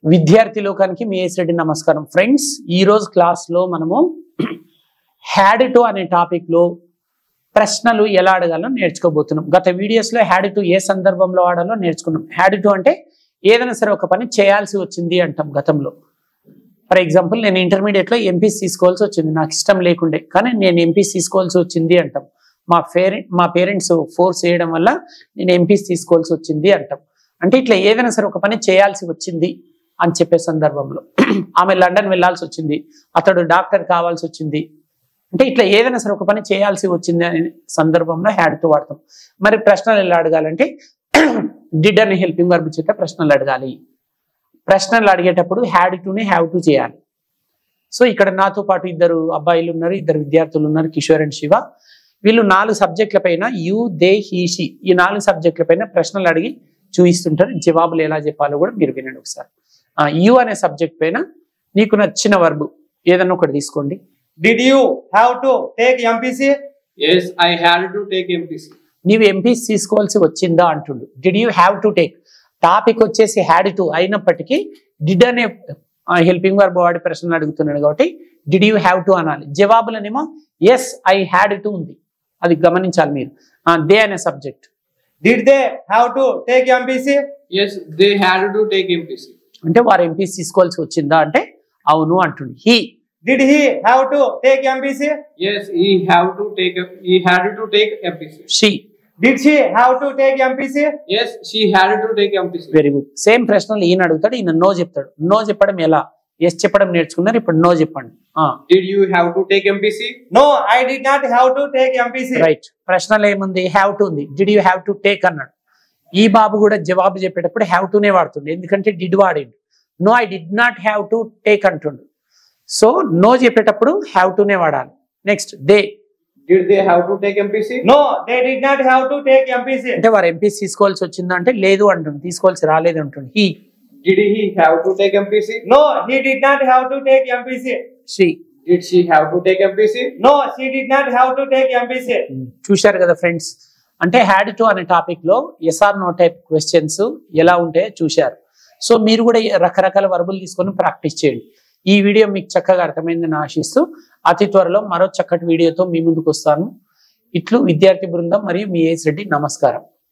విద్యార్థి లోకానికి me yes Reddy నమస్కారం. ఫ్రెండ్స్, ఈ రోజు క్లాస్లో మనము హ్యాడ్ టు అనే టాపిక్లో ప్రశ్నలు ఎలా అడగాలో నేర్చుకోబోతున్నాం. గత వీడియోస్లో హ్యాడ్ టు ఏ సందర్భంలో వాడాలో నేర్చుకున్నాం. హ్యాడ్ టు అంటే ఏదైనా సరే ఒక పని చేయాల్సి వచ్చింది అంటాం గతంలో. ఫర్ ఎగ్జాంపుల్, నేను ఇంటర్మీడియట్లో ఎంపీసీ తీసుకోవాల్సి వచ్చింది, నాకు ఇష్టం లేకుండే, కానీ నేను ఎంపీసీ తీసుకోవాల్సి వచ్చింది అంటాం. మా పేరెంట్స్ ఫోర్స్ చేయడం వల్ల నేను ఎంపీసీ తీసుకోవాల్సి వచ్చింది అంటాం. అంటే ఇట్లా ఏదైనా సరే ఒక పని చేయాల్సి వచ్చింది అని చెప్పే సందర్భంలో, ఆమె లండన్ వెళ్ళాల్సి వచ్చింది, అతడు డాక్టర్ కావాల్సి వచ్చింది, అంటే ఇట్లా ఏదైనా సరే ఒక పని చేయాల్సి వచ్చింది అనే సందర్భంలో హ్యాడ్ టు వాడతాం. మరి ప్రశ్నలు ఎలా అడగాలంటే డిడ్ అనే హెల్పింగ్ వర్బ్ చేత ప్రశ్నలు అడగాలి. ప్రశ్నలు అడిగేటప్పుడు హ్యాడ్ టుని హ్యావ్ టు చేయాలి. సో ఇక్కడ నాతో పాటు ఇద్దరు అబ్బాయిలు ఉన్నారు, ఇద్దరు విద్యార్థులు ఉన్నారు, కిషోర్ అండ్ శివ. వీళ్ళు 4 సబ్జెక్టుల పైన యు, దే, హీ, షీ ఈ 4 సబ్జెక్టుల పైన ప్రశ్నలు అడిగి చూపిస్తుంటారు. జవాబులు ఎలా చెప్పాలో కూడా మీరు వినండి ఒకసారి. యు అనే సబ్జెక్ట్ పైన నీకు నచ్చిన వర్బ్ ఏదన్నా ఒకటి తీసుకోండి. Did you have to take MPC? Yes, I had to take MPC. నీవు ఎంపీసీ తీసుకోవాల్సి వచ్చిందా అంటుండు. Did you have to take, topic వచ్చేసి హ్యాడ్ టు అయినప్పటికీ డిడ్ అనే హెల్పింగ్ వర్బ్ వాడి ప్రశ్నలు అడుగుతున్నాడు కాబట్టి డిడ్ యూ హ్యావ్ టు అనాలి. జవాబులనేమో ఎస్ ఐ హ్యాడ్ టు ఉంది, అది గమనించాలి మీరు. దే అనే subject. Did they have to take MPC? Yes, they had to take MPC. అంటే వారు ఎంపీసీ తీసుకోవాల్సి వచ్చిందా అంటే అవును అంటుండు. Did he have to take MPC? Yes, he had to take MPC. Did she have to take MPC? Yes, she had to take MPC. Very good. Same ప్రశ్నలు ఈయన అడుగుతాడు, ఈయన నో చెప్తాడు. నో చెప్పడం ఎలా, ఎస్ చెప్పడం నేర్చుకున్నారు, ఇప్పుడు నో చెప్పండి. Did you have to take MPC? No, I did not have to take MPC. Right. ప్రశ్నలో ఏముంది, హ్యావ్ టు ఉంది. Did you have to take అన్నాడు. ఈ బాబు కూడా జవాబు చెప్పేటప్పుడు హ్యావ్ టునే వాడుతుండే, ఎందుకంటే డిడ్ వాడిండు. No I did not have to take అంటుండు. సో నో చెప్పేటప్పుడు హ్యావ్ టునే వాడాలి. Next they. Did they have to take MPC? No, they did not have to take MPC. అంటే వారు ఎంపీసీ తీసుకోవాల్సి వచ్చిందా అంటే లేదు అంటుంది, తీసుకోవాల్సి రాలేదు అంటుంది. Did he have to take MPC? No, he did not have to take MPC. Did she have to take MPC? No, she did not have to take MPC. చూశారు కదా ఫ్రెండ్స్, అంటే హ్యాడ్ టు అనే topic లో yes or no type questions ఎలా ఉంటాయో చూశారు. So మీరు కూడా రకరకాల వర్బులు తీసుకొని ప్రాక్టీస్ చేయండి. ఈ వీడియో మీకు చక్కగా అర్థమైందని ఆశిస్తూ అతి త్వరలో మరో చక్కటి వీడియోతో మీ ముందుకు వస్తాను. ఇట్లు విద్యార్థి బృందం మరియు మీ ఎస్ రెడ్డి. నమస్కారం.